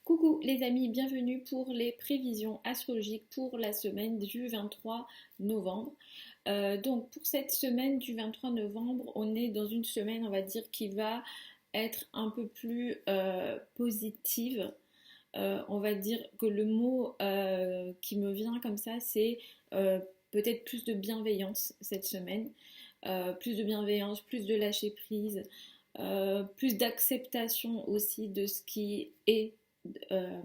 Coucou les amis, bienvenue pour les prévisions astrologiques pour la semaine du 23 novembre. Donc pour cette semaine du 23 novembre, on est dans une semaine, on va dire, qui va être un peu plus positive. On va dire que le mot qui me vient comme ça, c'est peut-être plus de bienveillance cette semaine. Plus de bienveillance, plus de lâcher prise, plus d'acceptation aussi de ce qui est, euh,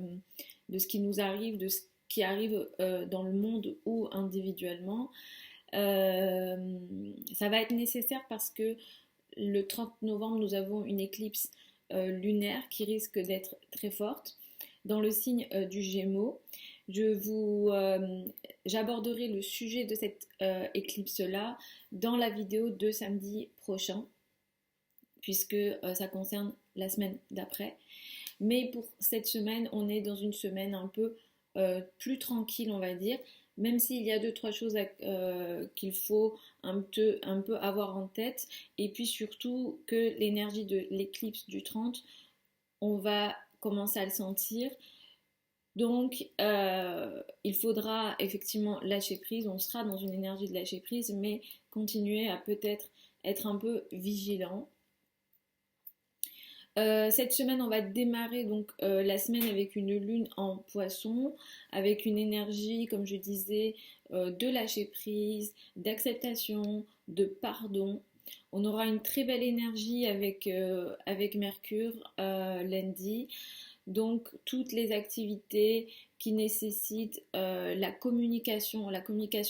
de ce qui nous arrive, de ce qui arrive dans le monde ou individuellement. Ça va être nécessaire parce que le 30 novembre, nous avons une éclipse lunaire qui risque d'être très forte dans le signe du Gémeaux. J'aborderai le sujet de cette éclipse-là dans la vidéo de samedi prochain, puisque ça concerne la semaine d'après. Mais pour cette semaine, on est dans une semaine un peu plus tranquille, on va dire, même s'il y a deux, trois choses qu'il faut un peu avoir en tête. Et puis surtout que l'énergie de l'éclipse du 30, on va commencer à le sentir. Donc, il faudra effectivement lâcher prise. On sera dans une énergie de lâcher prise, mais continuer à peut-être être un peu vigilant. Cette semaine, on va démarrer donc la semaine avec une lune en poisson, avec une énergie, comme je disais, de lâcher prise, d'acceptation, de pardon. On aura une très belle énergie avec Mercure lundi. Donc toutes les activités qui nécessitent la communication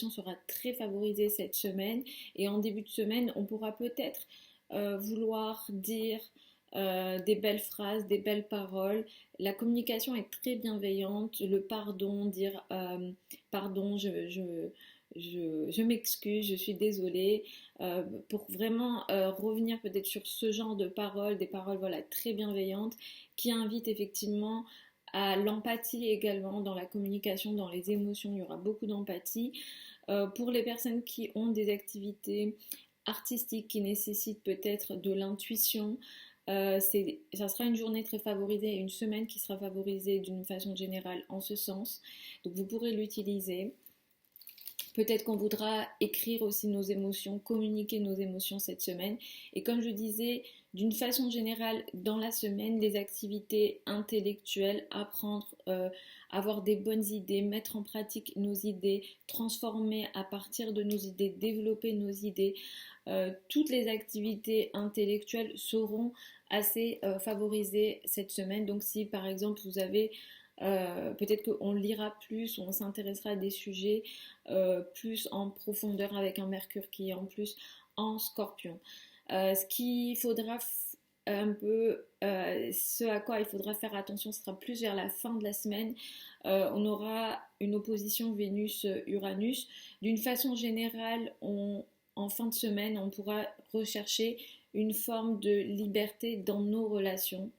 sera très favorisée cette semaine. Et en début de semaine, on pourra peut-être vouloir dire des belles phrases, des belles paroles. La communication est très bienveillante. Le pardon, dire pardon, je m'excuse, je suis désolée, pour vraiment revenir peut-être sur ce genre de paroles, des paroles voilà, très bienveillantes qui invitent effectivement à l'empathie également dans la communication, dans les émotions, il y aura beaucoup d'empathie. Pour les personnes qui ont des activités artistiques qui nécessitent peut-être de l'intuition, ça sera une journée très favorisée et une semaine qui sera favorisée d'une façon générale en ce sens. Donc vous pourrez l'utiliser. Peut-être qu'on voudra écrire aussi nos émotions, communiquer nos émotions cette semaine. Et comme je disais, d'une façon générale, dans la semaine, les activités intellectuelles, apprendre, avoir des bonnes idées, mettre en pratique nos idées, transformer à partir de nos idées, développer nos idées, toutes les activités intellectuelles seront assez favorisées cette semaine. Donc si par exemple vous avez peut-être qu'on lira plus, ou on s'intéressera à des sujets plus en profondeur avec un Mercure qui est en plus en Scorpion. Ce qu'il faudra un peu, ce à quoi il faudra faire attention, ce sera plus vers la fin de la semaine. On aura une opposition Vénus-Uranus. D'une façon générale, en fin de semaine, on pourra rechercher une forme de liberté dans nos relations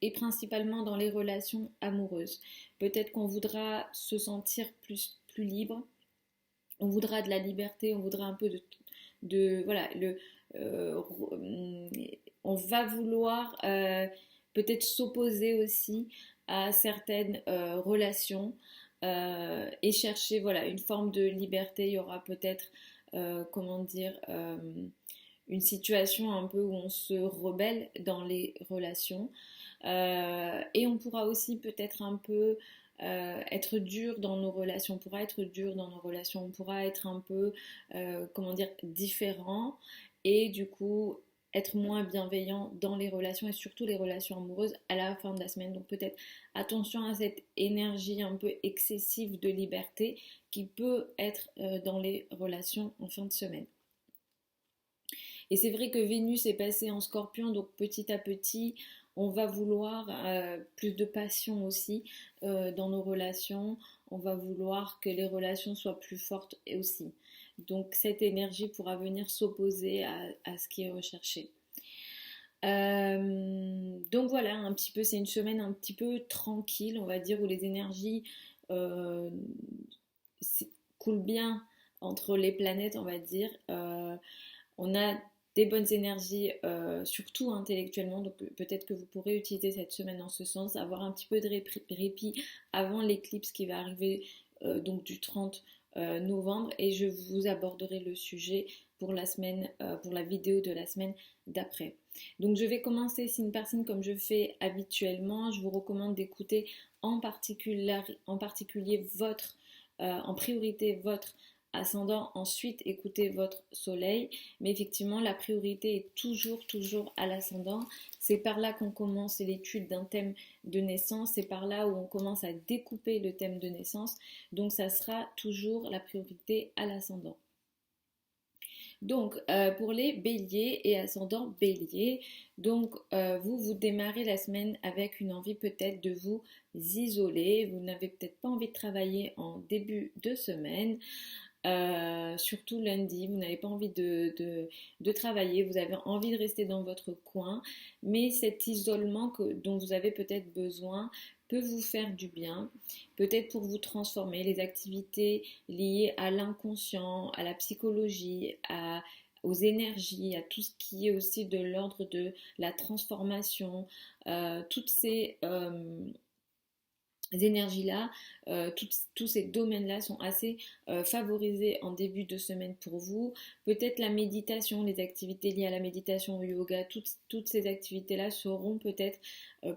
et principalement dans les relations amoureuses. Peut-être qu'on voudra se sentir plus libre, on voudra de la liberté, on voudra un peu voilà, euh, on va vouloir peut-être s'opposer aussi à certaines relations et chercher voilà, une forme de liberté. Il y aura peut-être, comment dire, une situation un peu où on se rebelle dans les relations. Et on pourra aussi peut-être un peu être dur dans nos relations, on pourra être dur dans nos relations, on pourra être un peu, comment dire, différent et du coup être moins bienveillant dans les relations et surtout les relations amoureuses à la fin de la semaine. Donc peut-être attention à cette énergie un peu excessive de liberté qui peut être dans les relations en fin de semaine. Et c'est vrai que Vénus est passée en Scorpion, donc petit à petit, on va vouloir plus de passion aussi dans nos relations. On va vouloir que les relations soient plus fortes aussi. Donc cette énergie pourra venir s'opposer à ce qui est recherché. Donc voilà, un petit peu, c'est une semaine un petit peu tranquille, on va dire, où les énergies euh, coulent bien entre les planètes, on va dire. On a des bonnes énergies, surtout intellectuellement. Donc peut-être que vous pourrez utiliser cette semaine en ce sens, avoir un petit peu de répit avant l'éclipse qui va arriver donc du 30 novembre. Et je vous aborderai le sujet pour la semaine, pour la vidéo de la semaine d'après. Donc je vais commencer, c'est une personne comme je fais habituellement. Je vous recommande d'écouter en particulier votre, en priorité votre ascendant, ensuite écoutez votre soleil, mais effectivement la priorité est toujours à l'ascendant. C'est par là qu'on commence l'étude d'un thème de naissance, c'est par là où on commence à découper le thème de naissance, donc ça sera toujours la priorité à l'ascendant. Donc, pour les béliers et ascendant bélier, donc vous démarrez la semaine avec une envie peut-être de vous isoler. Vous n'avez peut-être pas envie de travailler en début de semaine. Surtout lundi, vous n'avez pas envie de travailler, vous avez envie de rester dans votre coin, mais cet isolement dont vous avez peut-être besoin peut vous faire du bien, peut-être pour vous transformer. Les activités liées à l'inconscient, à la psychologie, aux énergies, à tout ce qui est aussi de l'ordre de la transformation, toutes ces énergies-là, tous ces domaines-là sont assez favorisés en début de semaine pour vous. Peut-être la méditation, les activités liées à la méditation, au yoga, toutes ces activités-là seront peut-être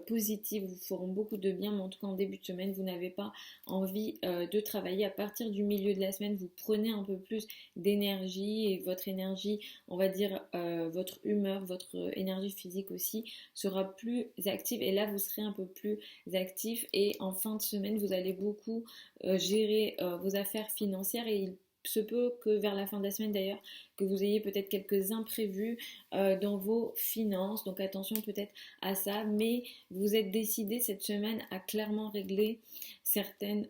positives, vous feront beaucoup de bien, mais en tout cas en début de semaine, vous n'avez pas envie de travailler. À partir du milieu de la semaine, vous prenez un peu plus d'énergie et votre énergie, on va dire votre humeur, votre énergie physique aussi sera plus active et là vous serez un peu plus actif et en fin de semaine vous allez beaucoup gérer vos affaires financières et il se peut que vers la fin de la semaine d'ailleurs que vous ayez peut-être quelques imprévus dans vos finances, donc attention peut-être à ça, mais vous êtes décidé cette semaine à clairement régler certains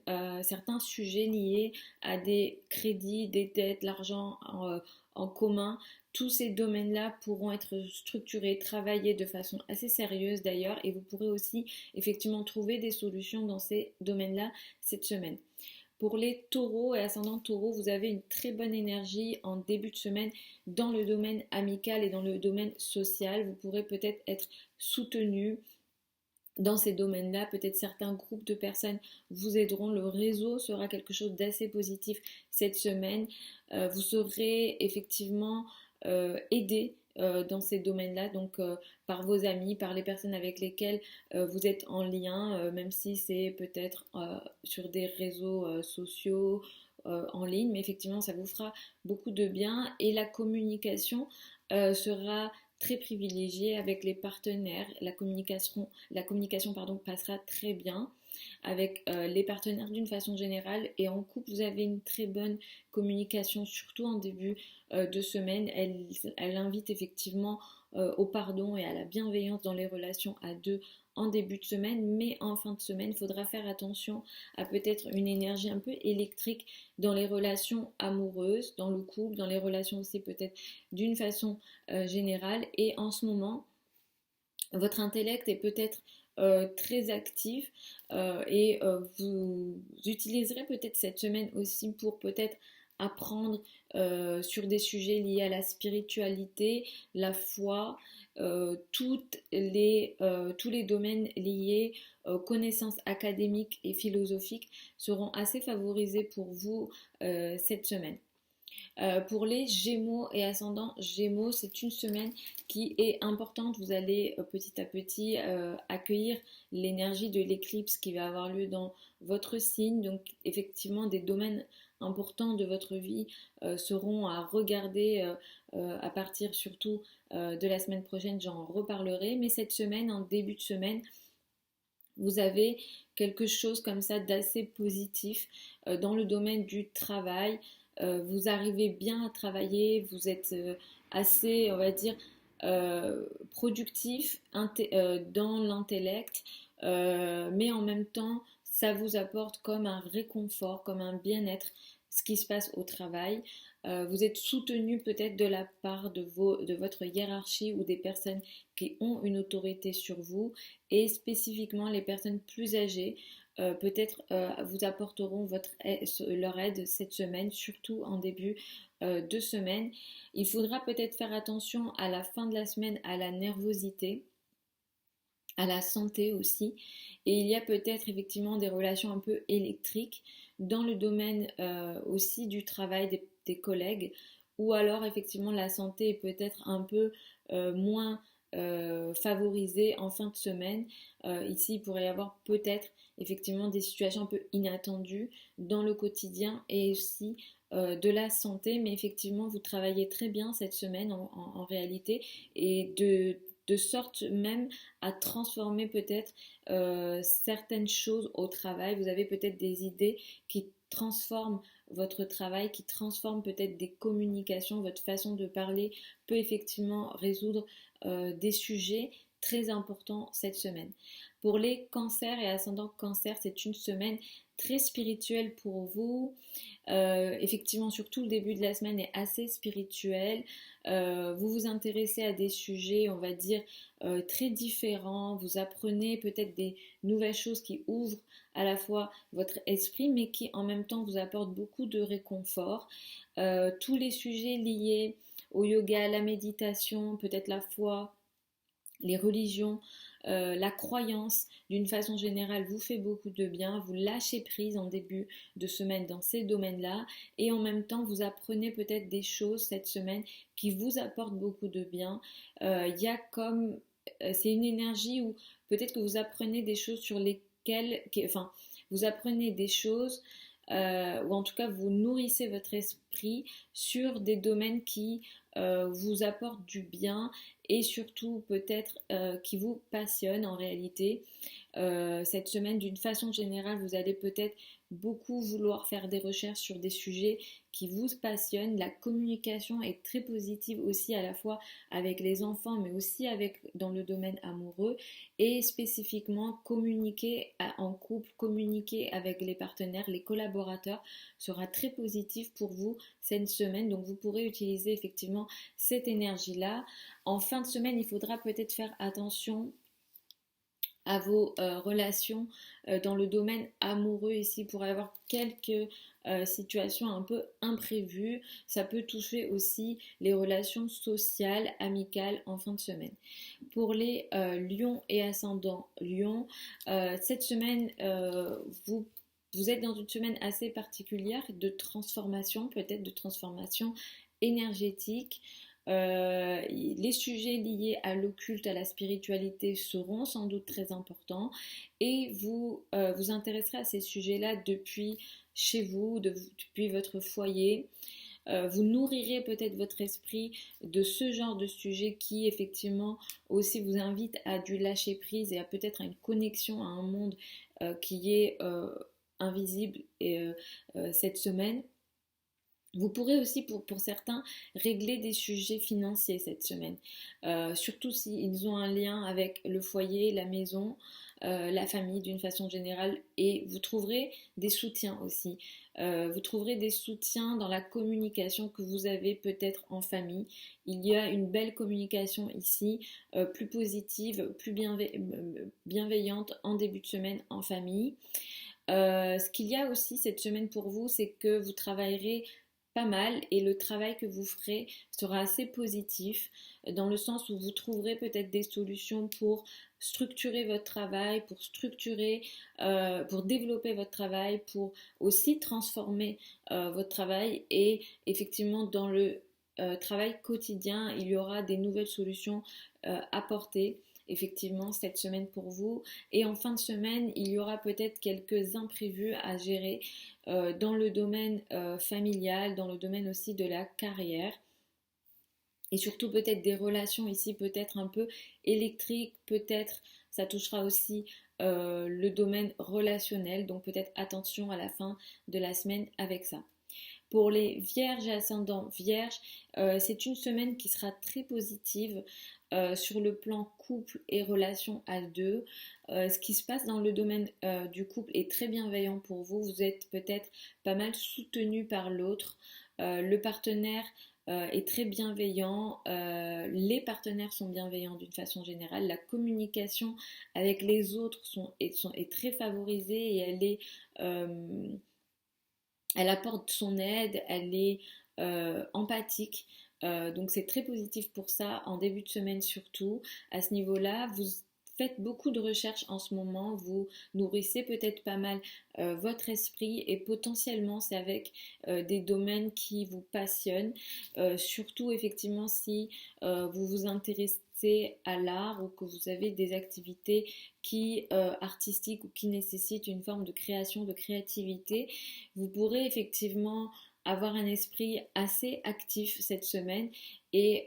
sujets liés à des crédits, des dettes, l'argent en commun. Tous ces domaines-là pourront être structurés, travaillés de façon assez sérieuse d'ailleurs et vous pourrez aussi effectivement trouver des solutions dans ces domaines-là cette semaine. Pour les taureaux et ascendants taureaux, vous avez une très bonne énergie en début de semaine dans le domaine amical et dans le domaine social. Vous pourrez peut-être être soutenu dans ces domaines-là. Peut-être certains groupes de personnes vous aideront. Le réseau sera quelque chose d'assez positif cette semaine. Vous serez effectivement aidé dans ces domaines-là, donc par vos amis, par les personnes avec lesquelles vous êtes en lien, même si c'est peut-être sur des réseaux sociaux en ligne, mais effectivement ça vous fera beaucoup de bien et la communication sera très privilégiée avec les partenaires. La communication pardon, passera très bien avec les partenaires d'une façon générale et en couple vous avez une très bonne communication surtout en début de semaine. Elle invite effectivement au pardon et à la bienveillance dans les relations à deux en début de semaine, mais en fin de semaine, il faudra faire attention à peut-être une énergie un peu électrique dans les relations amoureuses, dans le couple, dans les relations aussi peut-être d'une façon générale. Et en ce moment, votre intellect est peut-être très actif et vous utiliserez peut-être cette semaine aussi pour peut-être apprendre sur des sujets liés à la spiritualité, la foi, tous les domaines liés aux connaissances académiques et philosophiques seront assez favorisés pour vous cette semaine. Pour les Gémeaux et ascendants Gémeaux, c'est une semaine qui est importante. Vous allez petit à petit accueillir l'énergie de l'éclipse qui va avoir lieu dans votre signe. Donc effectivement, des domaines importants de votre vie seront à regarder à partir surtout de la semaine prochaine. J'en reparlerai. Mais cette semaine, en début de semaine, vous avez quelque chose comme ça d'assez positif dans le domaine du travail. Vous arrivez bien à travailler, vous êtes assez, on va dire, productif dans l'intellect, mais en même temps, ça vous apporte comme un réconfort, comme un bien-être ce qui se passe au travail. Vous êtes soutenu peut-être de la part de votre hiérarchie ou des personnes qui ont une autorité sur vous, et spécifiquement les personnes plus âgées peut-être vous apporteront leur aide cette semaine, surtout en début de semaine. Il faudra peut-être faire attention à la fin de la semaine à la nervosité, à la santé aussi. Et il y a peut-être effectivement des relations un peu électriques dans le domaine aussi du travail des collègues, ou alors effectivement la santé est peut-être un peu moins favorisée en fin de semaine. Ici, il pourrait y avoir peut-être effectivement des situations un peu inattendues dans le quotidien et aussi de la santé, mais effectivement vous travaillez très bien cette semaine en réalité, et de sorte même à transformer peut-être certaines choses au travail. Vous avez peut-être des idées qui transforment votre travail, qui transforment peut-être des communications. Votre façon de parler peut effectivement résoudre des sujets très importants cette semaine. Pour les cancers et ascendants cancer, c'est une semaine très spirituelle pour vous. Effectivement, surtout le début de la semaine est assez spirituel. Vous vous intéressez à des sujets, on va dire, très différents. Vous apprenez peut-être des nouvelles choses qui ouvrent à la fois votre esprit, mais qui en même temps vous apportent beaucoup de réconfort. Tous les sujets liés au yoga, à la méditation, peut-être la foi, les religions, la croyance d'une façon générale vous fait beaucoup de bien, vous lâchez prise en début de semaine dans ces domaines-là, et en même temps vous apprenez peut-être des choses cette semaine qui vous apportent beaucoup de bien. Il y a comme, c'est une énergie où peut-être que vous apprenez des choses sur lesquelles, enfin, vous apprenez des choses ou en tout cas vous nourrissez votre esprit sur des domaines qui vous apportent du bien et surtout peut-être qui vous passionnent en réalité. Cette semaine, d'une façon générale, vous allez peut-être beaucoup vouloir faire des recherches sur des sujets qui vous passionnent. La communication est très positive aussi à la fois avec les enfants mais aussi dans le domaine amoureux, et spécifiquement communiquer en couple, communiquer avec les partenaires, les collaborateurs sera très positif pour vous cette semaine, donc vous pourrez utiliser effectivement cette énergie-là. En fin de semaine, il faudra peut-être faire attention à vos relations dans le domaine amoureux. Ici, pour avoir quelques situations un peu imprévues. Ça peut toucher aussi les relations sociales, amicales en fin de semaine. Pour les lions et ascendants lions, cette semaine, vous êtes dans une semaine assez particulière de transformation, peut-être de transformation énergétique. Les sujets liés à l'occulte, à la spiritualité seront sans doute très importants, et vous vous intéresserez à ces sujets-là depuis chez vous, depuis votre foyer. Vous nourrirez peut-être votre esprit de ce genre de sujet qui effectivement aussi vous invite à du lâcher prise et à peut-être à une connexion à un monde qui est invisible cette semaine. Vous pourrez aussi, pour certains, régler des sujets financiers cette semaine, surtout s'ils ont un lien avec le foyer, la maison, la famille d'une façon générale, et vous trouverez des soutiens aussi. Vous trouverez des soutiens dans la communication que vous avez peut-être en famille. Il y a une belle communication ici, plus positive, plus bienveillante en début de semaine en famille. Ce qu'il y a aussi cette semaine pour vous, c'est que vous travaillerez pas mal, et le travail que vous ferez sera assez positif dans le sens où vous trouverez peut-être des solutions pour structurer votre travail, pour développer votre travail, pour aussi transformer votre travail, et effectivement dans le travail quotidien, il y aura des nouvelles solutions apportées effectivement cette semaine pour vous. Et en fin de semaine, il y aura peut-être quelques imprévus à gérer dans le domaine familial, dans le domaine aussi de la carrière. Et surtout peut-être des relations ici, peut-être un peu électriques, peut-être ça touchera aussi le domaine relationnel. Donc peut-être attention à la fin de la semaine avec ça. Pour les vierges et ascendants vierges, c'est une semaine qui sera très positive sur le plan couple et relation à deux. Ce qui se passe dans le domaine du couple est très bienveillant pour vous. Vous êtes peut-être pas mal soutenu par l'autre. Le partenaire est très bienveillant. Les partenaires sont bienveillants d'une façon générale. La communication avec les autres est très favorisée et elle apporte son aide, elle est empathique. Donc c'est très positif pour ça en début de semaine surtout. À ce niveau-là, vous faites beaucoup de recherches en ce moment, vous nourrissez peut-être pas mal votre esprit et potentiellement c'est avec des domaines qui vous passionnent. Surtout effectivement si vous vous intéressez à l'art ou que vous avez des activités qui artistiques ou qui nécessitent une forme de création, de créativité, vous pourrez effectivement avoir un esprit assez actif cette semaine et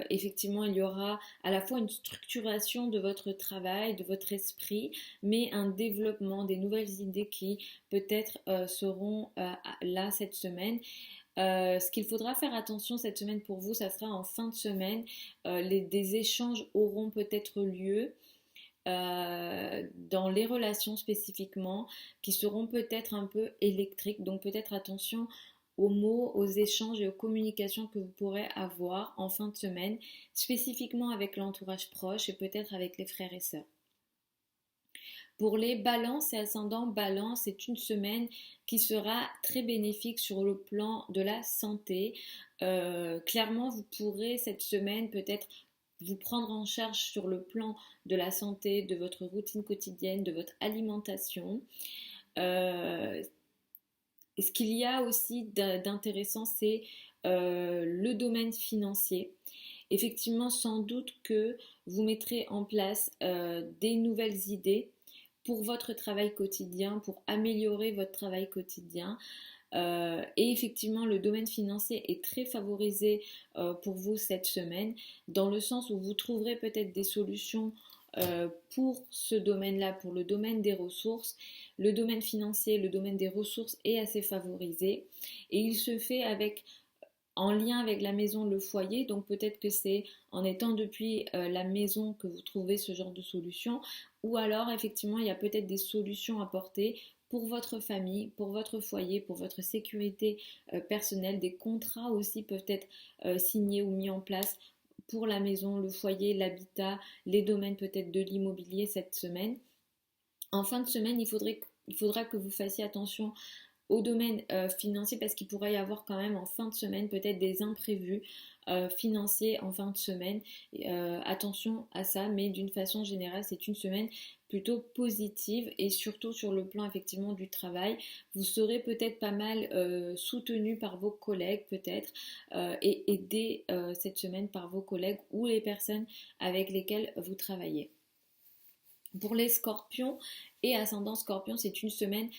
effectivement il y aura à la fois une structuration de votre travail, de votre esprit, mais un développement des nouvelles idées qui peut-être seront là cette semaine. Ce qu'il faudra faire attention cette semaine pour vous, ça sera en fin de semaine. Des échanges auront peut-être lieu dans les relations spécifiquement, qui seront peut-être un peu électriques. Donc peut-être attention aux mots, aux échanges et aux communications que vous pourrez avoir en fin de semaine, spécifiquement avec l'entourage proche et peut-être avec les frères et sœurs. Pour les balances et ascendants balance, c'est une semaine qui sera très bénéfique sur le plan de la santé. Clairement, vous pourrez cette semaine peut-être vous prendre en charge sur le plan de la santé, de votre routine quotidienne, de votre alimentation. Et ce qu'il y a aussi d'intéressant, c'est le domaine financier. Effectivement, sans doute que vous mettrez en place des nouvelles idées pour votre travail quotidien, pour améliorer votre travail quotidien. Et effectivement, le domaine financier est très favorisé pour vous cette semaine, dans le sens où vous trouverez peut-être des solutions pour ce domaine-là, pour le domaine des ressources. Le domaine financier, le domaine des ressources est assez favorisé et il se fait en lien avec la maison, le foyer. Donc peut-être que c'est en étant depuis la maison que vous trouvez ce genre de solution, ou alors effectivement il y a peut-être des solutions à apporter pour votre famille, pour votre foyer, pour votre sécurité personnelle. Des contrats aussi peuvent être signés ou mis en place pour la maison, le foyer, l'habitat, les domaines peut-être de l'immobilier cette semaine. En fin de semaine, il faudra que vous fassiez attention au domaine financier parce qu'il pourrait y avoir quand même en fin de semaine peut-être des imprévus financiers en fin de semaine. Attention à ça, mais d'une façon générale, c'est une semaine plutôt positive et surtout sur le plan effectivement du travail. Vous serez peut-être pas mal soutenu par vos collègues peut-être et aidé cette semaine par vos collègues ou les personnes avec lesquelles vous travaillez. Pour les scorpions et ascendant scorpion, c'est une semaine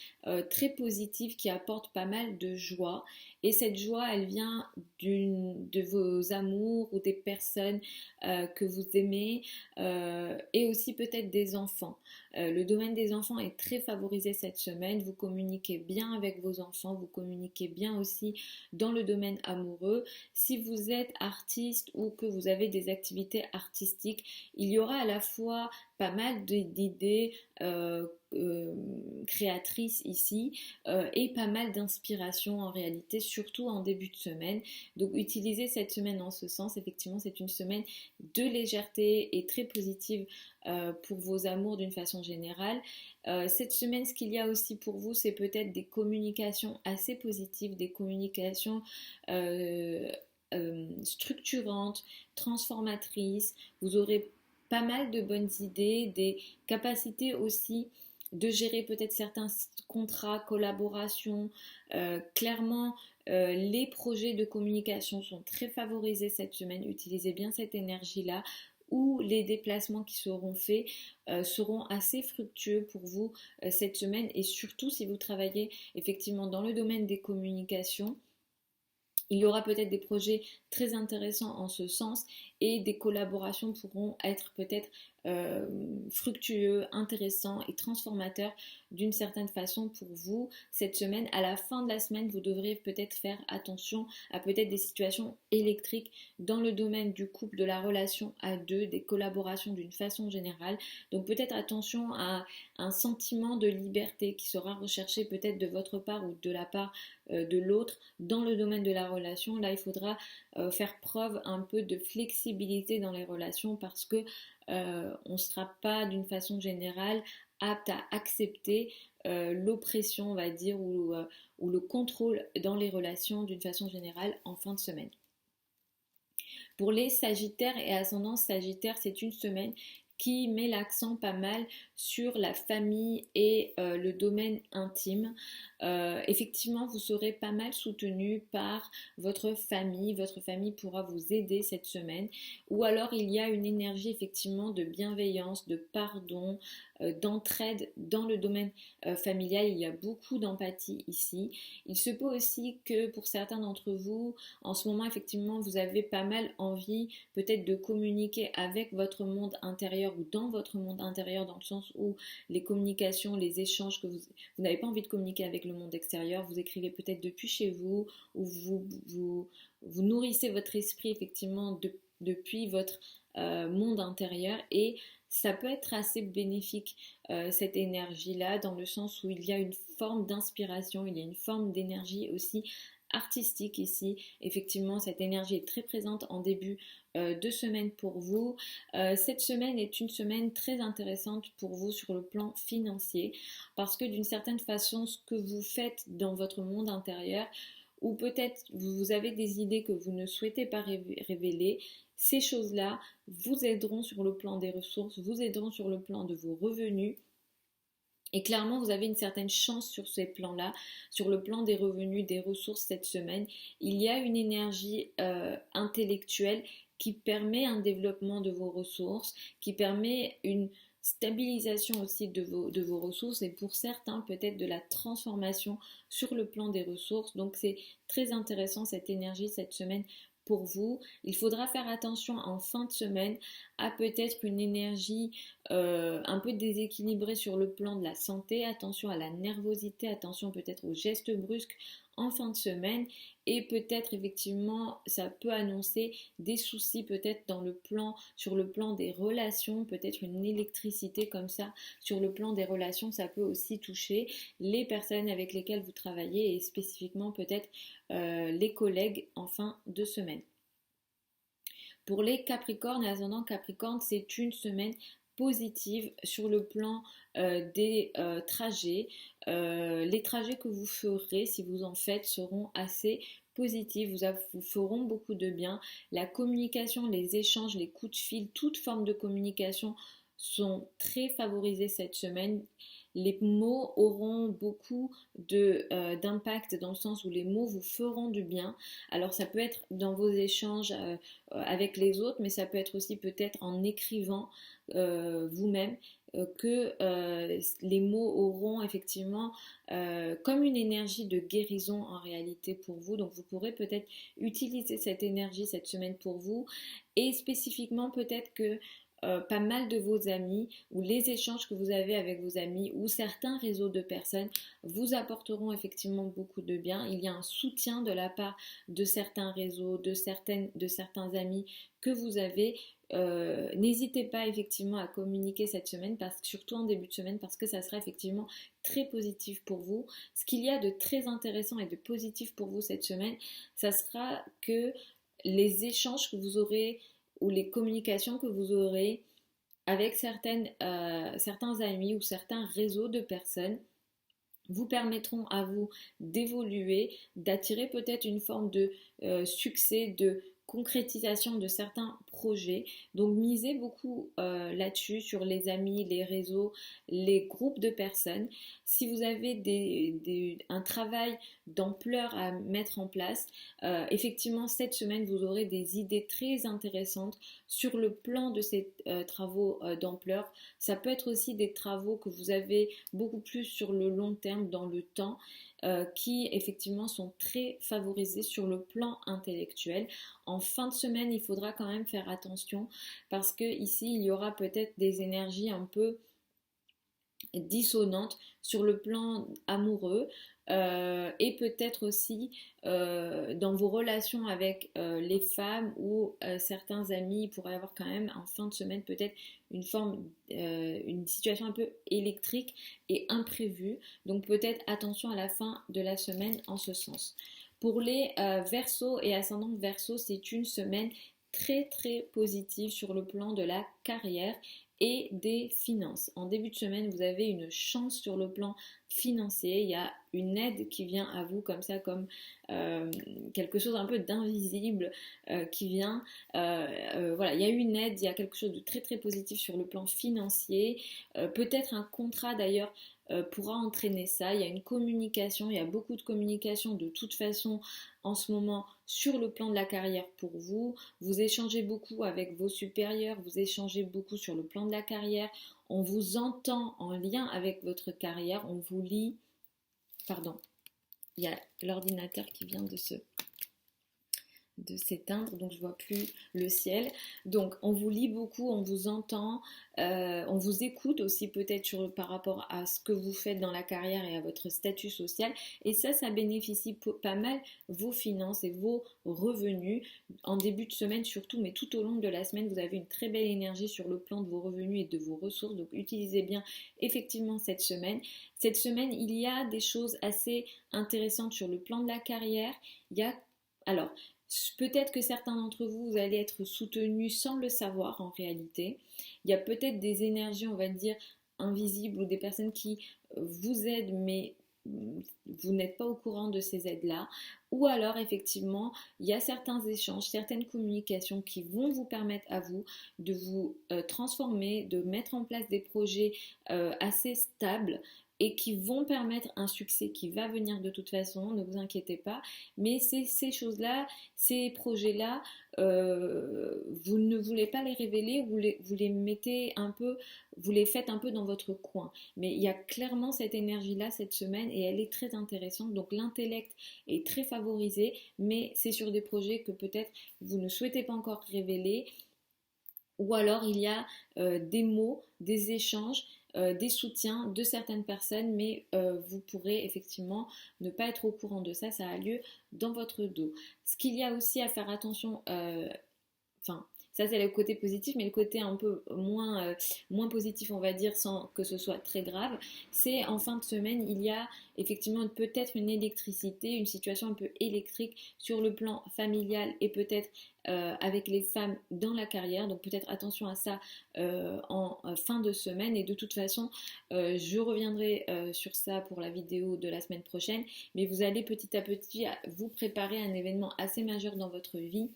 très positive qui apporte pas mal de joie. Et cette joie, elle vient de vos amours ou des personnes que vous aimez et aussi peut-être des enfants. Le domaine des enfants est très favorisé cette semaine. Vous communiquez bien avec vos enfants, vous communiquez bien aussi dans le domaine amoureux. Si vous êtes artiste ou que vous avez des activités artistiques, il y aura à la fois pas mal d'idées créatrices ici et pas mal d'inspiration en réalité, surtout en début de semaine. Donc utilisez cette semaine en ce sens. Effectivement, c'est une semaine de légèreté et très positive pour vos amours d'une façon générale. Cette semaine, ce qu'il y a aussi pour vous, c'est peut-être des communications assez positives, des communications structurantes, transformatrices. Vous aurez pas mal de bonnes idées, des capacités aussi de gérer peut-être certains contrats, collaborations. Clairement, les projets de communication sont très favorisés cette semaine. Utilisez bien cette énergie-là où les déplacements qui seront faits seront assez fructueux pour vous cette semaine et surtout si vous travaillez effectivement dans le domaine des communications. Il y aura peut-être des projets très intéressants en ce sens et des collaborations pourront être peut-être fructueux, intéressant et transformateur d'une certaine façon pour vous cette semaine. À la fin de la semaine, vous devrez peut-être faire attention à peut-être des situations électriques dans le domaine du couple, de la relation à deux, des collaborations d'une façon générale. Donc peut-être attention à un sentiment de liberté qui sera recherché peut-être de votre part ou de la part de l'autre dans le domaine de la relation. Là, il faudra faire preuve un peu de flexibilité dans les relations parce que on ne sera pas d'une façon générale apte à accepter l'oppression, on va dire, ou le contrôle dans les relations d'une façon générale en fin de semaine. Pour les Sagittaires et ascendants Sagittaires, c'est une semaine qui met l'accent pas mal sur la famille et le domaine intime. Effectivement, vous serez pas mal soutenu par votre famille. Votre famille pourra vous aider cette semaine. Ou alors, il y a une énergie effectivement de bienveillance, de pardon, d'entraide dans le domaine familial. Il y a beaucoup d'empathie ici. Il se peut aussi que pour certains d'entre vous, en ce moment, effectivement, vous avez pas mal envie peut-être de communiquer avec votre monde intérieur ou dans votre monde intérieur, dans le sens où les communications, les échanges que vous n'avez pas envie de communiquer avec le monde extérieur, vous écrivez peut-être depuis chez vous ou vous nourrissez votre esprit effectivement depuis votre monde intérieur et ça peut être assez bénéfique cette énergie-là dans le sens où il y a une forme d'inspiration, il y a une forme d'énergie aussi artistique ici. Effectivement, cette énergie est très présente en début de semaine pour vous. Cette semaine est une semaine très intéressante pour vous sur le plan financier parce que d'une certaine façon, ce que vous faites dans votre monde intérieur ou peut-être vous avez des idées que vous ne souhaitez pas révéler, ces choses-là vous aideront sur le plan des ressources, vous aideront sur le plan de vos revenus. Et clairement, vous avez une certaine chance sur ces plans-là, sur le plan des revenus, des ressources cette semaine. Il y a une énergie intellectuelle qui permet un développement de vos ressources, qui permet une stabilisation aussi de vos ressources et pour certains peut-être de la transformation sur le plan des ressources. Donc c'est très intéressant cette énergie cette semaine pour vous. Il faudra faire attention en fin de semaine à peut-être une énergie un peu déséquilibrée sur le plan de la santé. Attention à la nervosité, attention peut-être aux gestes brusques en fin de semaine et peut-être effectivement ça peut annoncer des soucis peut-être sur le plan des relations, peut-être une électricité comme ça sur le plan des relations, ça peut aussi toucher les personnes avec lesquelles vous travaillez et spécifiquement peut-être les collègues en fin de semaine. Pour les Capricornes, ascendant Capricorne, c'est une semaine positive sur le plan des trajets. Les trajets que vous ferez, si vous en faites, seront assez positifs, vous feront beaucoup de bien. La communication, les échanges, les coups de fil, toute forme de communication sont très favorisés cette semaine. Les mots auront beaucoup d'impact dans le sens où les mots vous feront du bien. Alors ça peut être dans vos échanges avec les autres, mais ça peut être aussi peut-être en écrivant vous-même que les mots auront effectivement comme une énergie de guérison en réalité pour vous. Donc vous pourrez peut-être utiliser cette énergie cette semaine pour vous et spécifiquement peut-être que pas mal de vos amis ou les échanges que vous avez avec vos amis ou certains réseaux de personnes vous apporteront effectivement beaucoup de bien. Il y a un soutien de la part de certains réseaux, de certains amis que vous avez. N'hésitez pas effectivement à communiquer cette semaine, surtout en début de semaine, parce que ça sera effectivement très positif pour vous. Ce qu'il y a de très intéressant et de positif pour vous cette semaine, ça sera que les échanges que vous aurez ou les communications que vous aurez avec certains amis ou certains réseaux de personnes vous permettront à vous d'évoluer, d'attirer peut-être une forme de succès, de concrétisation de certains projets. Donc misez beaucoup là-dessus, sur les amis, les réseaux, les groupes de personnes. Si vous avez un travail d'ampleur à mettre en place, effectivement cette semaine vous aurez des idées très intéressantes sur le plan de ces travaux d'ampleur. Ça peut être aussi des travaux que vous avez beaucoup plus sur le long terme, dans le temps, qui effectivement sont très favorisés sur le plan intellectuel. En fin de semaine, il faudra quand même faire attention parce que ici il y aura peut-être des énergies un peu dissonante sur le plan amoureux et peut-être aussi dans vos relations avec les femmes ou certains amis, il pourrait y avoir quand même en fin de semaine peut-être une situation un peu électrique et imprévue. Donc peut-être attention à la fin de la semaine en ce sens. Pour les Verseaux et ascendants Verseaux, c'est une semaine très très positive sur le plan de la carrière et des finances. En début de semaine, vous avez une chance sur le plan financier. Il y a une aide qui vient à vous comme ça, comme quelque chose un peu d'invisible qui vient. Voilà, il y a une aide, il y a quelque chose de très très positif sur le plan financier. Peut-être un contrat d'ailleurs pourra entraîner ça. Il y a une communication, il y a beaucoup de communication de toute façon en ce moment sur le plan de la carrière pour vous. Vous échangez beaucoup avec vos supérieurs, vous échangez beaucoup sur le plan de la carrière. On vous entend en lien avec votre carrière, on vous lit. Pardon, il y a l'ordinateur qui vient de s'éteindre, donc je vois plus le ciel. Donc on vous lit beaucoup, on vous entend, on vous écoute aussi peut-être par rapport à ce que vous faites dans la carrière et à votre statut social. Et ça bénéficie pas mal vos finances et vos revenus en début de semaine surtout, mais tout au long de la semaine, vous avez une très belle énergie sur le plan de vos revenus et de vos ressources. Donc utilisez bien effectivement cette semaine. Cette semaine, il y a des choses assez intéressantes sur le plan de la carrière. Il y a alors peut-être que certains d'entre vous, vous allez être soutenus sans le savoir en réalité. Il y a peut-être des énergies, on va dire, invisibles ou des personnes qui vous aident, mais vous n'êtes pas au courant de ces aides-là. Ou alors, effectivement, il y a certains échanges, certaines communications qui vont vous permettre à vous de vous transformer, de mettre en place des projets assez stables et qui vont permettre un succès qui va venir de toute façon, ne vous inquiétez pas. Mais ces choses-là, ces projets-là, vous ne voulez pas les révéler, vous les mettez un peu, vous les faites un peu dans votre coin. Mais il y a clairement cette énergie-là cette semaine et elle est très intéressante. Donc l'intellect est très favorisé, mais c'est sur des projets que peut-être vous ne souhaitez pas encore révéler. Ou alors il y a des mots, des échanges, des soutiens de certaines personnes, mais vous pourrez effectivement ne pas être au courant de ça, ça a lieu dans votre dos. Ce qu'il y a aussi à faire attention, enfin, ça c'est le côté positif, mais le côté un peu moins positif, on va dire, sans que ce soit très grave, c'est en fin de semaine, il y a effectivement peut-être une électricité, une situation un peu électrique sur le plan familial et peut-être avec les femmes dans la carrière. Donc peut-être attention à ça en fin de semaine. Et de toute façon, je reviendrai sur ça pour la vidéo de la semaine prochaine. Mais vous allez petit à petit vous préparer à un événement assez majeur dans votre vie,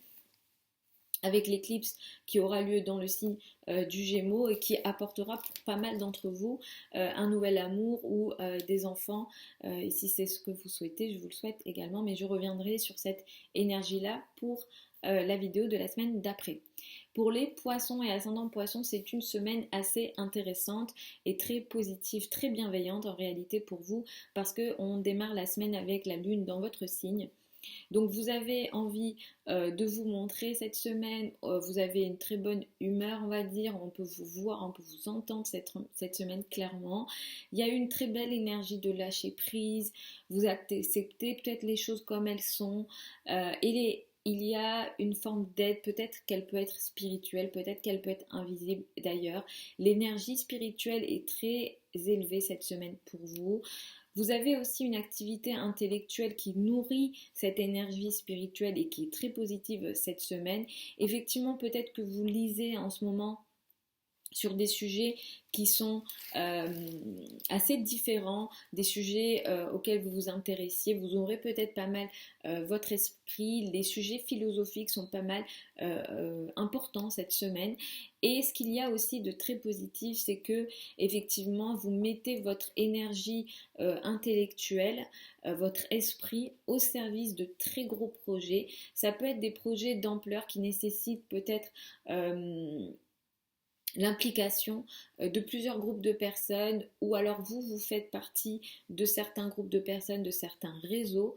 avec l'éclipse qui aura lieu dans le signe du Gémeaux et qui apportera pour pas mal d'entre vous un nouvel amour ou des enfants. Et si c'est ce que vous souhaitez, je vous le souhaite également, mais je reviendrai sur cette énergie-là pour la vidéo de la semaine d'après. Pour les poissons et ascendants poissons, c'est une semaine assez intéressante et très positive, très bienveillante en réalité pour vous, parce qu'on démarre la semaine avec la lune dans votre signe. Donc vous avez envie de vous montrer cette semaine, vous avez une très bonne humeur, on va dire, on peut vous voir, on peut vous entendre cette semaine clairement. Il y a une très belle énergie de lâcher prise, vous acceptez peut-être les choses comme elles sont, il y a une forme d'aide, peut-être qu'elle peut être spirituelle, peut-être qu'elle peut être invisible d'ailleurs. L'énergie spirituelle est très élevée cette semaine pour vous. Vous avez aussi une activité intellectuelle qui nourrit cette énergie spirituelle et qui est très positive cette semaine. Effectivement, peut-être que vous lisez en ce moment sur des sujets qui sont assez différents, des sujets auxquels vous vous intéressiez. Vous aurez peut-être pas mal votre esprit. Les sujets philosophiques sont pas mal importants cette semaine. Et ce qu'il y a aussi de très positif, c'est que effectivement, vous mettez votre énergie intellectuelle, votre esprit au service de très gros projets. Ça peut être des projets d'ampleur qui nécessitent peut-être l'implication de plusieurs groupes de personnes, ou alors vous faites partie de certains groupes de personnes, de certains réseaux.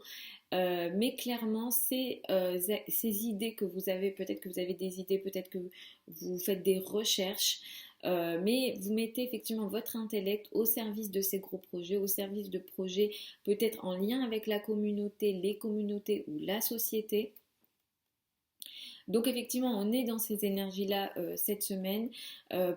Mais clairement, ces idées que vous avez, peut-être que vous avez des idées, peut-être que vous faites des recherches, mais vous mettez effectivement votre intellect au service de ces gros projets, au service de projets peut-être en lien avec la communauté, les communautés ou la société. Donc effectivement, on est dans ces énergies-là cette semaine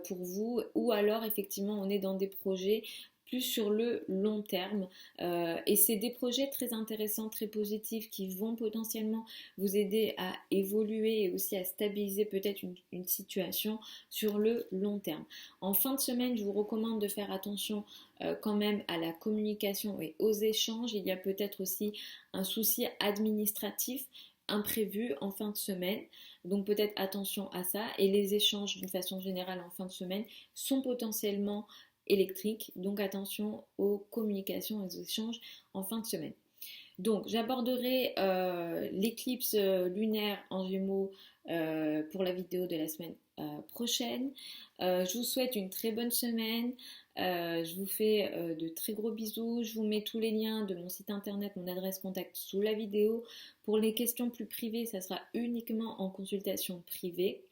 pour vous, ou alors effectivement, on est dans des projets plus sur le long terme. Et c'est des projets très intéressants, très positifs qui vont potentiellement vous aider à évoluer et aussi à stabiliser peut-être une situation sur le long terme. En fin de semaine, je vous recommande de faire attention quand même à la communication et aux échanges. Il y a peut-être aussi un souci administratif imprévu en fin de semaine. Donc peut-être attention à ça. Et les échanges d'une façon générale en fin de semaine sont potentiellement électriques. Donc attention aux communications et aux échanges en fin de semaine. Donc j'aborderai l'éclipse lunaire en Gémeaux pour la vidéo de la semaine prochaine. Je vous souhaite une très bonne semaine. Je vous fais de très gros bisous. Je vous mets tous les liens de mon site internet, mon adresse contact sous la vidéo. Pour les questions plus privées, ça sera uniquement en consultation privée.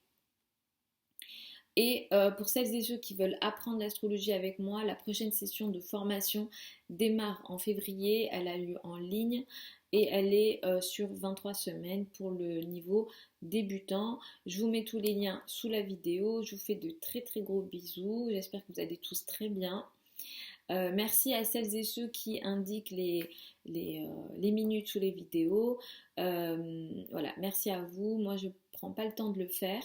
Et pour celles et ceux qui veulent apprendre l'astrologie avec moi, la prochaine session de formation démarre en février. Elle a lieu en ligne et elle est sur 23 semaines pour le niveau débutant. Je vous mets tous les liens sous la vidéo. Je vous fais de très très gros bisous. J'espère que vous allez tous très bien. Merci à celles et ceux qui indiquent les minutes sous les vidéos. Voilà, merci à vous. Moi, je ne prends pas le temps de le faire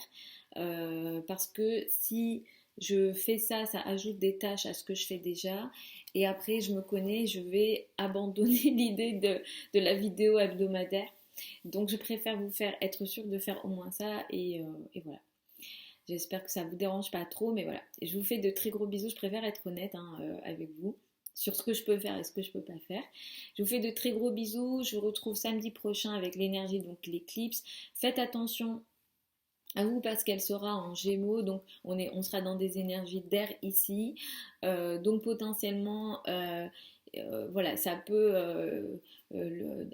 parce que si je fais ça, ça ajoute des tâches à ce que je fais déjà. Et après, je me connais, je vais abandonner l'idée de la vidéo hebdomadaire. Donc, je préfère vous faire être sûr de faire au moins ça et voilà. J'espère que ça ne vous dérange pas trop, mais voilà. Je vous fais de très gros bisous. Je préfère être honnête avec vous sur ce que je peux faire et ce que je ne peux pas faire. Je vous fais de très gros bisous. Je vous retrouve samedi prochain avec l'énergie, donc l'éclipse. Faites attention à vous parce qu'elle sera en Gémeaux, donc on sera dans des énergies d'air ici. Donc potentiellement, voilà, ça peut,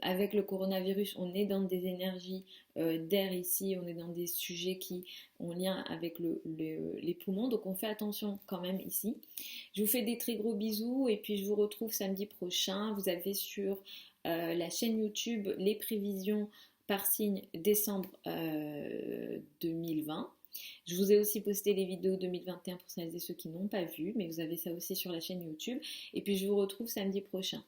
avec le coronavirus, on est dans des énergies d'air ici, on est dans des sujets qui ont lien avec les poumons, donc on fait attention quand même ici. Je vous fais des très gros bisous et puis je vous retrouve samedi prochain. Vous avez sur la chaîne YouTube les prévisions par signe décembre 2020. Je vous ai aussi posté les vidéos 2021 pour celles et ceux qui n'ont pas vu, mais vous avez ça aussi sur la chaîne YouTube. Et puis je vous retrouve samedi prochain.